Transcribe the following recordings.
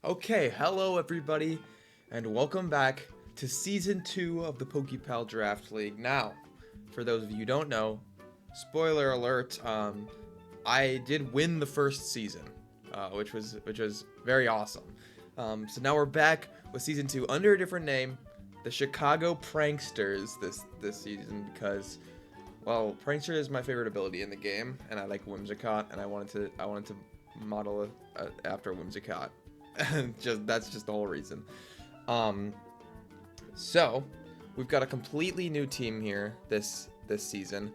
Okay, hello everybody, and welcome back to Season 2 of the Pokepal Draft League. Now, for those of you who don't know, spoiler alert, I did win the first season, which was very awesome. So now we're back with Season 2 under a different name, the Chicago Pranksters this season because, well, Prankster is my favorite ability in the game, and I like Whimsicott, and I wanted to model it after Whimsicott. That's just the whole reason. Um, so we've got a completely new team here this season.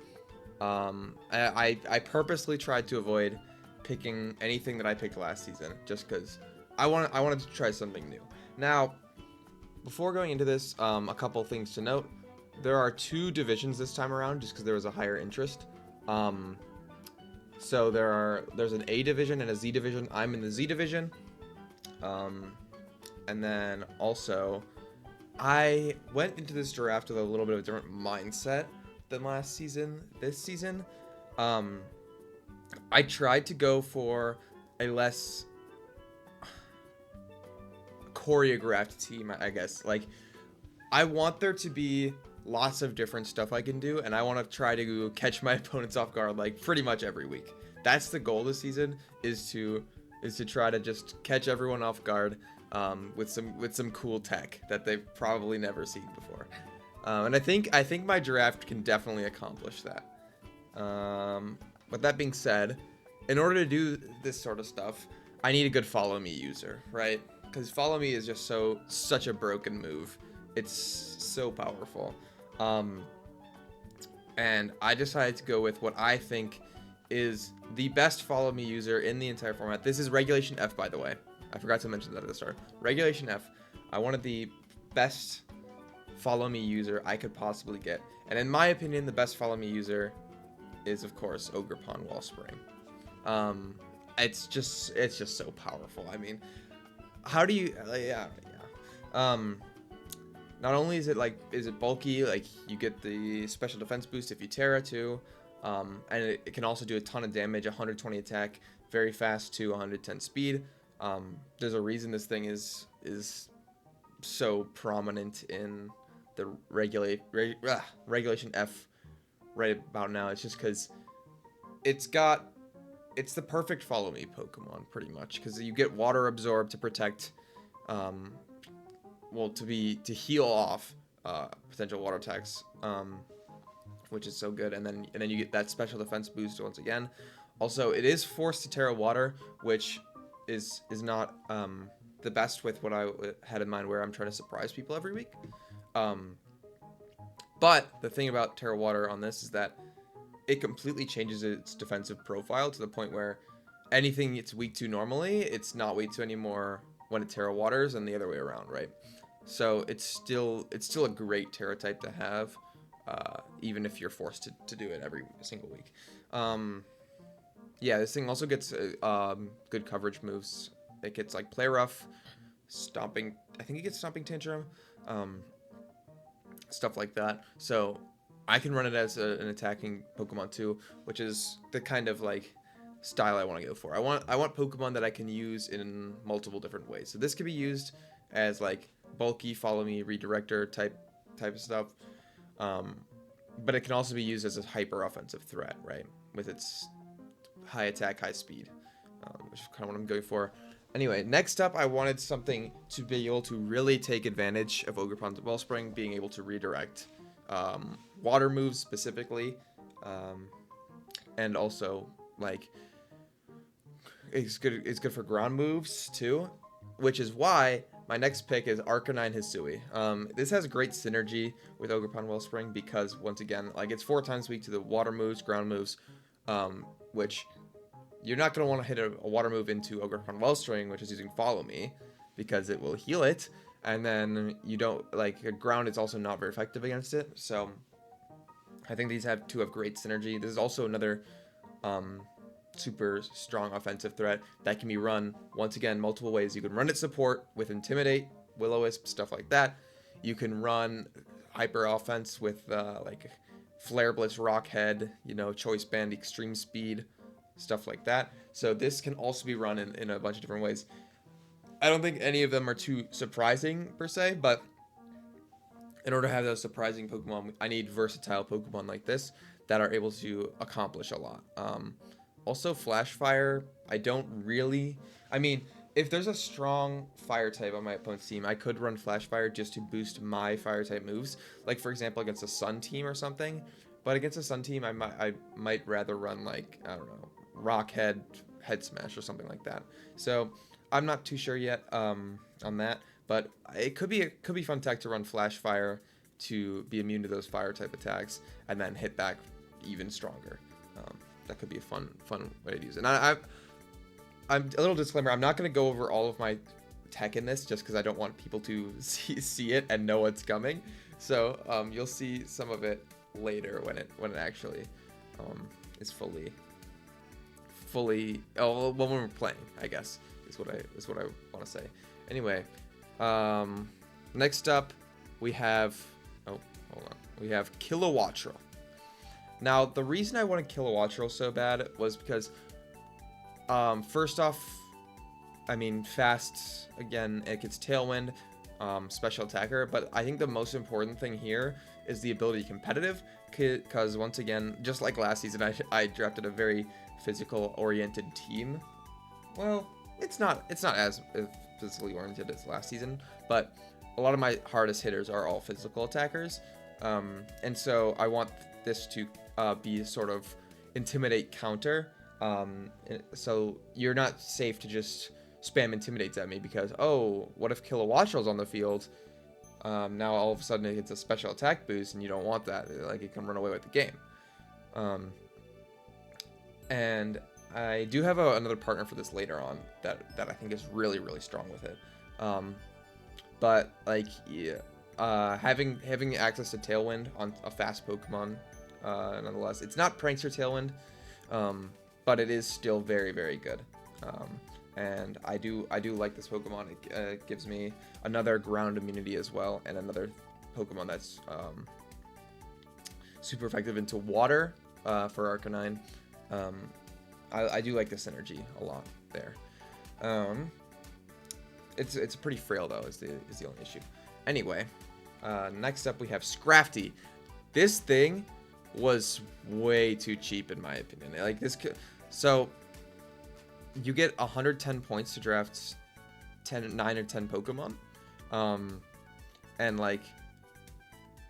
I purposely tried to avoid picking anything that I picked last season, just because I wanted to try something new. Now, before going into this, a couple things to note. There are two divisions this time around, just because there was a higher interest. Um, so there's an A division and a Z division. I'm in the Z division. Um, and then also, I went into this draft with a little bit of a different mindset than last season. This season, um, I tried to go for a less choreographed team, I guess. Like, I want there to be lots of different stuff I can do, and I want to try to catch my opponents off guard like pretty much every week. That's the goal this season, is to try to just catch everyone off guard, with some cool tech that they've probably never seen before. And I think my draft can definitely accomplish that. With that being said, in order to do this sort of stuff, I need a good follow me user, right? Because follow me is just such a broken move. It's so powerful. Um, and I decided to go with what I think is the best follow me user in the entire format. This is Regulation F, by the way. I forgot to mention that at the start. Regulation F. I wanted the best follow me user I could possibly get. And in my opinion, the best follow me user is, of course, Ogerpon Wellspring. It's just so powerful. I mean, how do you yeah. Not only is it bulky, like you get the special defense boost if you Terra too, and it can also do a ton of damage, 120 attack, very fast to 110 speed. There's a reason this thing is so prominent in the regulation F right about now. It's just because it's got it's the perfect follow me Pokemon pretty much, because you get water absorb to protect, um, well, to heal off potential water attacks, which is so good, and then you get that special defense boost once again. Also, it is forced to Terra Water, which is not the best with what I had in mind, where I'm trying to surprise people every week. Um, but the thing about Terra Water on this is that it completely changes its defensive profile to the point where anything it's weak to normally, it's not weak to anymore when it Terra Waters, and the other way around, right? So it's still a great Terra type to have, even if you're forced to do it every single week. Um, yeah, this thing also gets good coverage moves. It gets like Play Rough, Stomping. I think it gets Stomping Tantrum, um, stuff like that. So I can run it as an attacking Pokemon too, which is the kind of like style I want to go for. I want Pokemon that I can use in multiple different ways. So this could be used as like bulky follow me redirector type of stuff. Um, but it can also be used as a hyper offensive threat, right? With its high attack, high speed, which is kind of what I'm going for. Anyway, next up, I wanted something to be able to really take advantage of Ogerpon's Wellspring, being able to redirect water moves specifically, and also like it's good for ground moves too, which is why my next pick is Arcanine Hisui. This has great synergy with Ogerpon Wellspring because, once again, like it's 4 times weak to the water moves, ground moves, which you're not going to want to hit a water move into Ogerpon Wellspring, which is using Follow Me, because it will heal it, and then you don't, like, a ground is also not very effective against it, so I think these have great synergy. This is also another super strong offensive threat that can be run, once again, multiple ways. You can run it support with Intimidate, Will-O-Wisp, stuff like that. You can run hyper offense with like Flare Blitz, Rock Head, Choice Band, Extreme Speed, stuff like that. So this can also be run in a bunch of different ways. I don't think any of them are too surprising per se, but in order to have those surprising Pokemon, I need versatile Pokemon like this that are able to accomplish a lot. Also, Flash Fire, I don't really. I mean, if there's a strong Fire type on my opponent's team, I could run Flash Fire just to boost my Fire type moves. Like, for example, against a Sun team or something. But against a Sun team, I might rather run, like, I don't know, Rock Head, Head Smash, or something like that. So, I'm not too sure yet on that. But it could be fun tech to run Flash Fire to be immune to those Fire type attacks and then hit back even stronger. That could be a fun way to use it. And I'm a little disclaimer. I'm not going to go over all of my tech in this just because I don't want people to see it and know what's coming. So you'll see some of it later when it actually is fully when we're playing, I guess is what I want to say. Anyway. Next up, we have, we have Kilowattrel. Now, the reason I wanted Kilowattrel so bad was because, first off, I mean, fast, again, it gets Tailwind, special attacker, but I think the most important thing here is the ability competitive, because once again, just like last season, I drafted a very physical-oriented team. Well, it's not as physically oriented as last season, but a lot of my hardest hitters are all physical attackers, and so I want this to be sort of intimidate counter, so you're not safe to just spam intimidates at me because, oh, what if Kilowattrel's on the field, now all of a sudden it gets a special attack boost and you don't want that, like it can run away with the game. And I do have another partner for this later on that I think is really, really strong with it. But like, yeah, having access to Tailwind on a fast Pokemon, nonetheless, it's not Prankster Tailwind, but it is still very, very good. And I do like this Pokemon. It gives me another ground immunity as well, and another Pokemon that's super effective into water for Arcanine. I do like the synergy a lot there. It's pretty frail though, is the only issue. Anyway, next up we have Scrafty. This thing was way too cheap in my opinion. Like this, so you get 110 points to draft 9 or 10 Pokemon, and like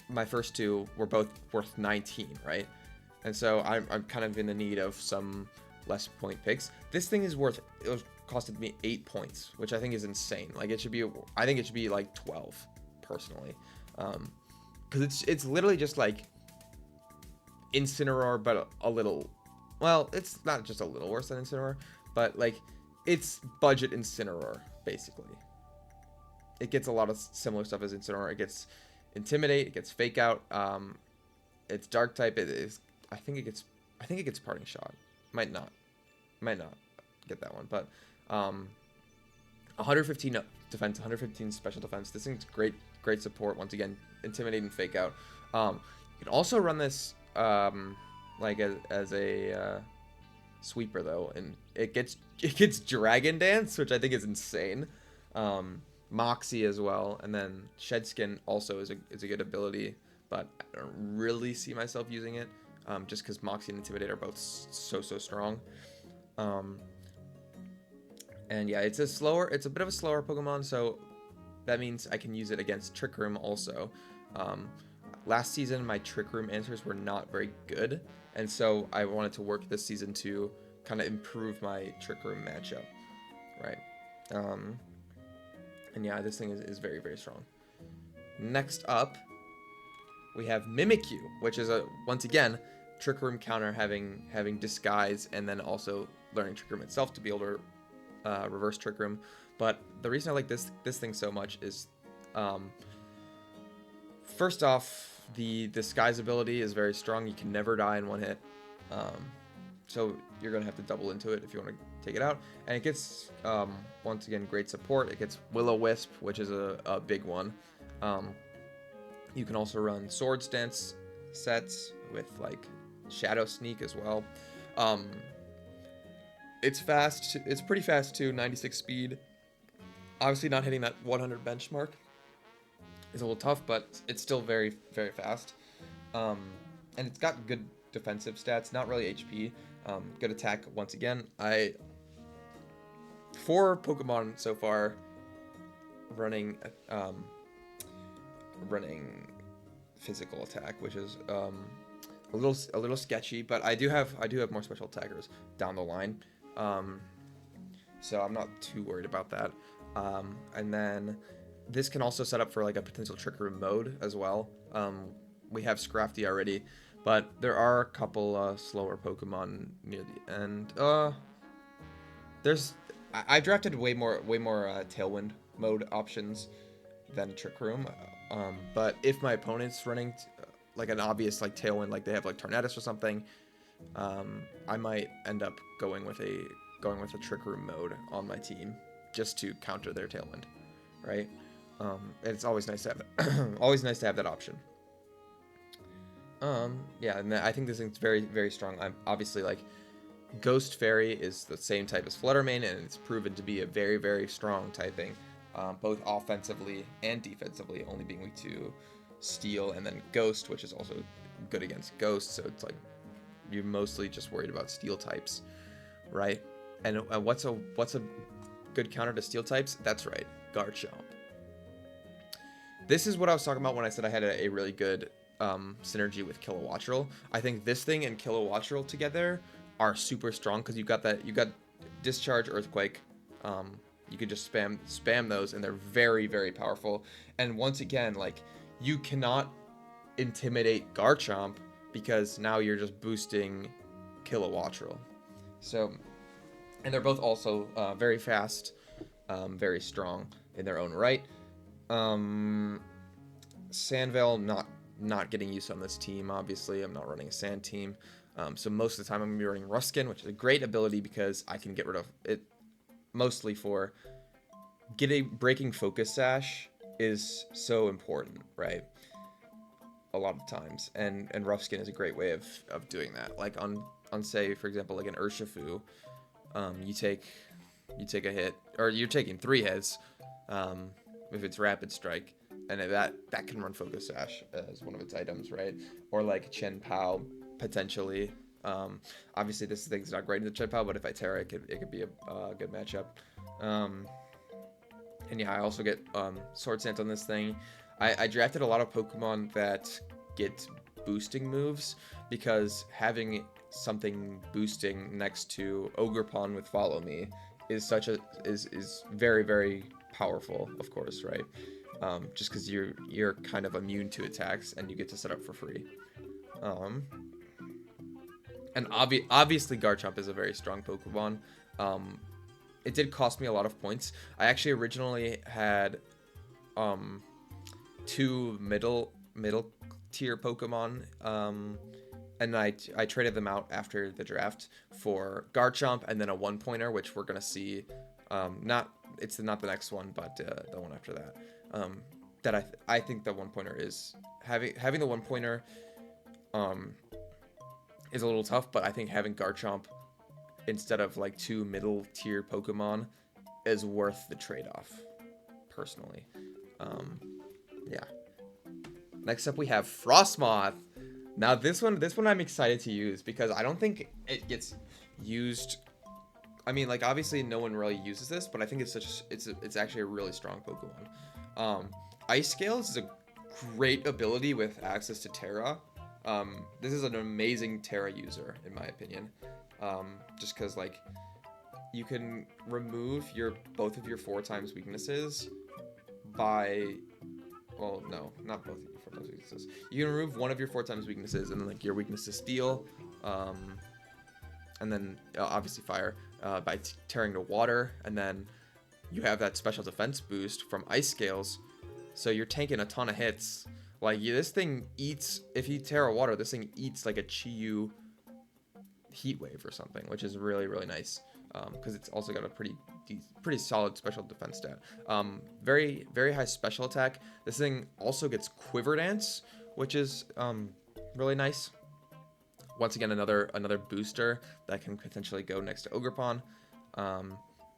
my first two were both worth 19, right? And so I'm kind of in the need of some less point picks. This thing is costed me 8 points, which I think is insane. Like I think it should be like 12 personally, because it's literally just like Incineroar, but a little, well, it's not just a little worse than Incineroar, but like it's budget Incineroar basically. It gets a lot of similar stuff as Incineroar. It gets Intimidate, it gets Fake Out, it's Dark type. It is, I think it gets Parting Shot. Might not get that one, but 115 defense, 115 special defense. This thing's great support. Once again, Intimidate and Fake Out. You can also run this like as a sweeper though, and it gets Dragon Dance, which I think is insane. Moxie as well, and then Shed Skin also is a good ability, but I don't really see myself using it, just because Moxie and Intimidate are both so strong. And yeah, it's a bit of a slower Pokemon, so that means I can use it against Trick Room also. Last season, my Trick Room answers were not very good, and so I wanted to work this season to kind of improve my Trick Room matchup, right? And yeah, this thing is very, very strong. Next up, we have Mimikyu, which is once again, Trick Room counter having Disguise, and then also learning Trick Room itself to be able to reverse Trick Room. But the reason I like this thing so much is, first off, the Disguise ability is very strong. You can never die in one hit, so you're gonna have to double into it if you want to take it out. And it gets once again great support. It gets Will-O-Wisp, which is a big one. You can also run Swords Dance sets with like Shadow Sneak as well. It's fast. It's pretty fast too. 96 speed. Obviously, not hitting that 100 benchmark is a little tough, but it's still very, very fast. Um, and it's got good defensive stats, not really HP. Good attack once again. Four Pokemon so far running running physical attack, which is a little sketchy, but I do have more special attackers down the line. So I'm not too worried about that. And then this can also set up for like a potential Trick Room mode as well. We have Scrafty already, but there are a couple slower Pokemon near the end. I drafted way more Tailwind mode options than Trick Room. But if my opponent's running like an obvious like Tailwind, like they have like Tornadus or something, I might end up going with a Trick Room mode on my team just to counter their Tailwind, right? It's always nice to have that option. Yeah, and I think this thing's very, very strong. I'm obviously like Ghost Fairy is the same type as Fluttermane, and it's proven to be a very, very strong typing, both offensively and defensively, only being weak to Steel, and then Ghost, which is also good against Ghost. So it's like you're mostly just worried about Steel types, right? And what's a good counter to Steel types? That's right, Garchomp. This is what I was talking about when I said I had a really good synergy with Kilowattrel. I think this thing and Kilowattrel together are super strong because you got Discharge, Earthquake. You could just spam those, and they're very, very powerful. And once again, like, you cannot intimidate Garchomp because now you're just boosting Kilowattrel. So, and they're both also very fast, very strong in their own right. Sandvale, not getting use on this team, obviously. I'm not running a Sand team. So most of the time I'm going to be running Ruskin, which is a great ability because I can get rid of it mostly for breaking Focus Sash is so important, right? A lot of times. And Ruskin is a great way of doing that. Like on say, for example, like an Urshifu, you take a hit, or you're taking 3 hits if it's Rapid Strike, and that can run Focus Sash as one of its items, right? Or like Chen Pao, potentially. Obviously, this thing's not great in the Chen Pao, but if I Terra, it could be a good matchup. And yeah, I also get Sword Stance on this thing. I drafted a lot of Pokemon that get boosting moves because having something boosting next to Ogerpon with Follow Me is very, very powerful, of course, right? Just because you're kind of immune to attacks and you get to set up for free. And obviously Garchomp is a very strong Pokemon. It did cost me a lot of points. I actually originally had 2 middle tier Pokemon, and I traded them out after the draft for Garchomp and then a 1-pointer, which we're gonna see. Not the next one, but the one after that. That I think the 1-pointer is having the 1-pointer is a little tough, but I think having Garchomp instead of like 2 middle tier Pokemon is worth the trade-off, personally. Yeah. Next up we have Frostmoth. Now this one I'm excited to use because I don't think it gets used. I mean, like, obviously no one really uses this, but I think it's actually a really strong Pokemon. Ice Scales is a great ability with access to Terra. This is an amazing Terra user, in my opinion. Just because, like, you can remove both of your 4x weaknesses by... Well, no, not both of your 4x weaknesses. You can remove one of your 4x weaknesses, and then, like, your weakness is Steel, and then, obviously, Fire, by tearing to Water, and then you have that special defense boost from Ice Scales, so you're tanking a ton of hits. Like, this thing eats... If you Terra Water, this thing eats, like, a Chi-Yu Heat Wave or something, which is really, really nice, because it's also got a pretty solid special defense stat. Very, very high special attack. This thing also gets Quiver Dance, which is really nice. Once again, another booster that can potentially go next to Ogerpon.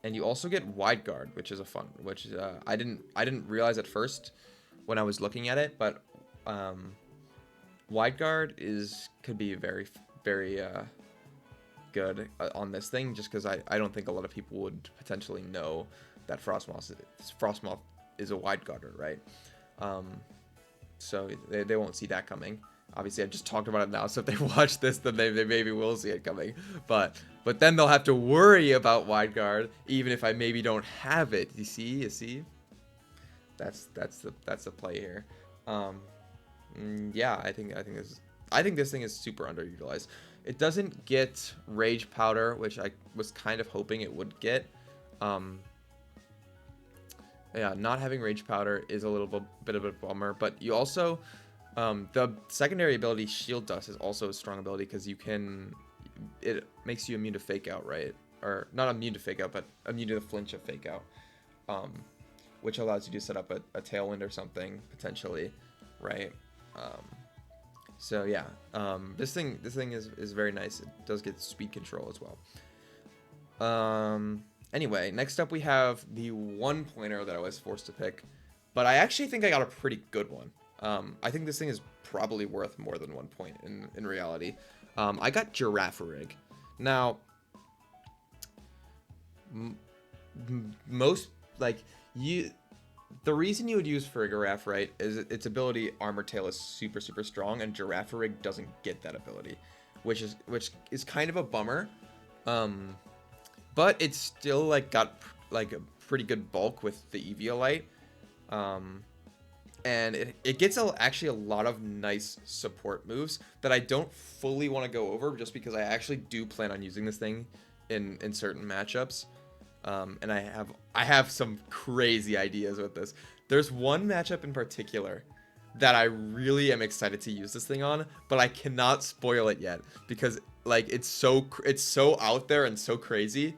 And you also get wide guard, which is I didn't realize at first when I was looking at it, but wide guard could be very good on this thing, just because I don't think a lot of people would potentially know that Frostmoth is a wide guarder, right? So they won't see that coming. Obviously, I've just talked about it now, so if they watch this, then they maybe will see it coming. But then they'll have to worry about wide guard, even if I maybe don't have it. You see? That's the play here. Yeah, I think this thing is super underutilized. It doesn't get Rage Powder, which I was kind of hoping it would get. Yeah, not having Rage Powder is a little bit of a bummer, but you also the secondary ability Shield Dust is also a strong ability because it makes you immune to Fake Out, right? Or not immune to Fake Out, but immune to the flinch of Fake Out, which allows you to set up a Tailwind or something potentially, right? So yeah, this thing is very nice. It does get speed control as well. Anyway, next up we have the 1-pointer that I was forced to pick, but I actually think I got a pretty good one. I think this thing is probably worth more than 1 point in reality. I got Girafarig. Now, the reason you would use Farigiraf, right, is its ability Armor Tail is super strong, and Girafarig doesn't get that ability, which is kind of a bummer. But it's still like got like a pretty good bulk with the Eviolite. And it gets actually a lot of nice support moves that I don't fully want to go over, just because I actually do plan on using this thing in certain matchups. And I have some crazy ideas with this. There's one matchup in particular that I really am excited to use this thing on, but I cannot spoil it yet because like it's so out there and so crazy.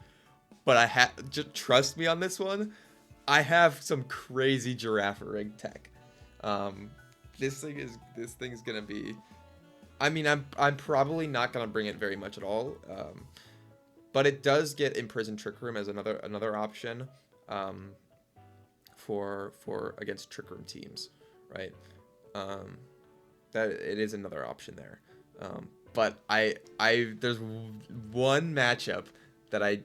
But just trust me on this one. I have some crazy Girafarig tech. This thing's gonna be. I mean, I'm probably not gonna bring it very much at all. But it does get Imprisoned Trick Room as another option. For against Trick Room teams, right? That it is another option there. But there's one matchup that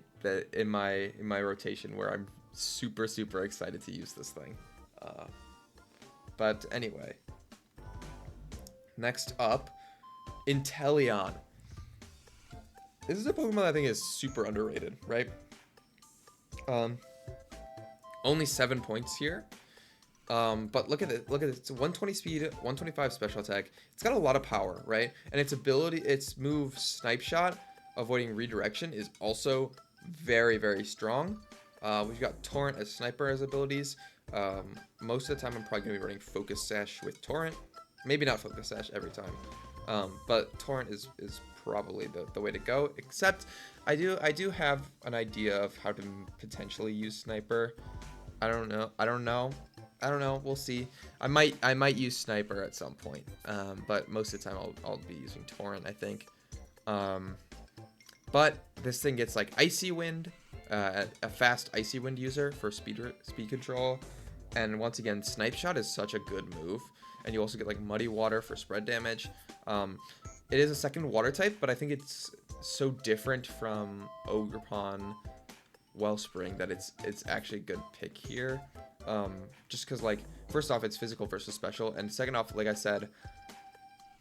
in my rotation where I'm super excited to use this thing. But anyway, next up, Inteleon. This is a Pokemon that I think is super underrated, right? Only 7 points here. But look at it. It's 120 speed, 125 special attack. It's got a lot of power, right? And its move Snipe Shot, avoiding redirection, is also very strong. We've got Torrent as Sniper as abilities. Most of the time I'm probably gonna be running Focus Sash with Torrent. Maybe not Focus Sash every time. But Torrent is probably the way to go, except I do have an idea of how to potentially use Sniper. I don't know. We'll see. I might use Sniper at some point. But most of the time I'll be using Torrent, I think. But this thing gets like Icy Wind, a fast Icy Wind user for speed control. And once again, Snipe Shot is such a good move. And you also get like Muddy Water for spread damage. It is a second water type, but I think it's so different from Ogerpon Wellspring that it's actually a good pick here. Just because, like, first off, it's physical versus special, and second off, like I said,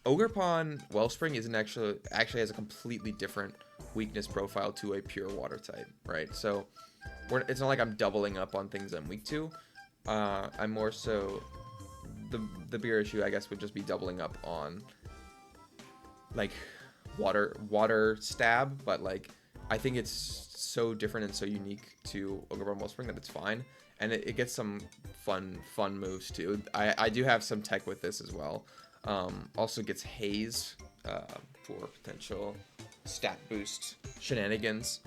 Ogerpon Wellspring isn't actually has a completely different weakness profile to a pure water type, right? So it's not like I'm doubling up on things I'm weak to. I'm more so the bigger issue, I guess, would just be doubling up on like water stab, but like I think it's so different and so unique to Ogerpon Wellspring that it's fine, and it gets some fun moves too. I do have some tech with this as well. Also gets Haze for potential stat boost shenanigans.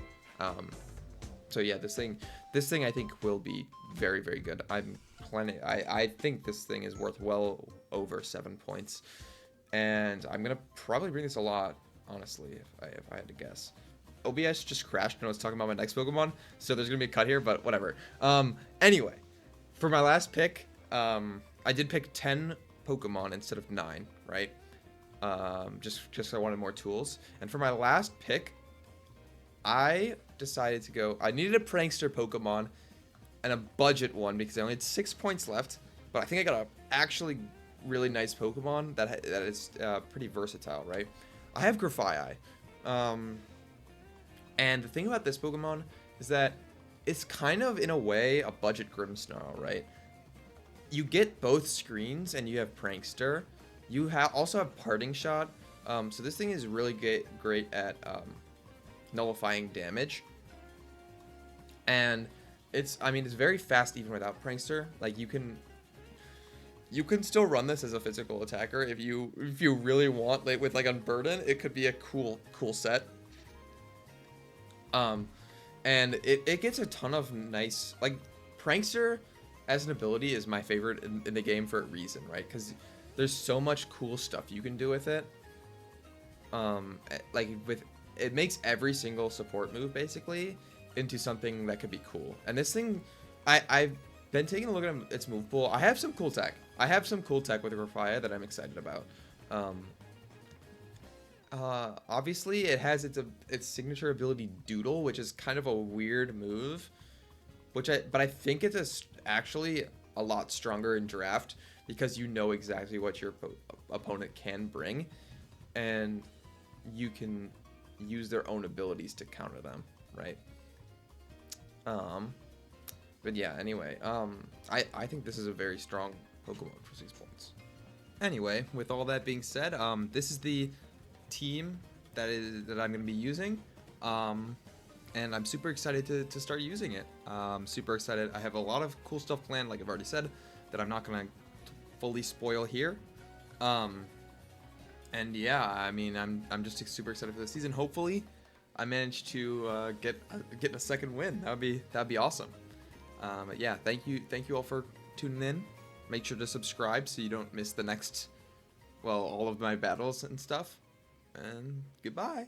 So yeah, this thing I think will be very good. I think this thing is worth well over 7 points, and I'm gonna probably bring this a lot, honestly, if I had to guess. OBS just crashed when I was talking about my next Pokemon, so there's gonna be a cut here, but whatever. Anyway, for my last pick, I did pick 10 Pokemon instead of 9, right? Just I wanted more tools. And for my last pick, I decided to go. I needed a prankster Pokemon and a budget one because I only had 6 points left. But I think I got a actually really nice Pokemon that is pretty versatile, right? I have Grafaiai. And the thing about this Pokemon is that it's kind of, in a way, a budget Grimmsnarl, right? You get both screens and you have Prankster. You also have Parting Shot. So this thing is really great at nullifying damage. And it's very fast even without Prankster. Like you can still run this as a physical attacker if you really want. Like with like Unburden, it could be a cool set. And it gets a ton of nice, like, Prankster as an ability is my favorite in the game for a reason, right? Because there's so much cool stuff you can do with it. It makes every single support move basically into something that could be cool. And this thing, I've been taking a look at its move pool. I have some cool tech. I have some cool tech with Grafaiai that I'm excited about. Obviously, it has its signature ability Doodle, which is kind of a weird move, but I think it's actually a lot stronger in draft because you know exactly what your opponent can bring, and you can use their own abilities to counter them, right? But yeah, anyway, I think this is a very strong Pokemon for 6 points. Anyway, with all that being said, this is the team that I'm going to be using, and I'm super excited to start using it. Super excited. I have a lot of cool stuff planned, like I've already said, that I'm not going to fully spoil here. And yeah, I mean, I'm just super excited for the season. Hopefully, I manage to get a second win. That'd be awesome. But yeah, thank you all for tuning in. Make sure to subscribe so you don't miss the next, well, all of my battles and stuff. And goodbye.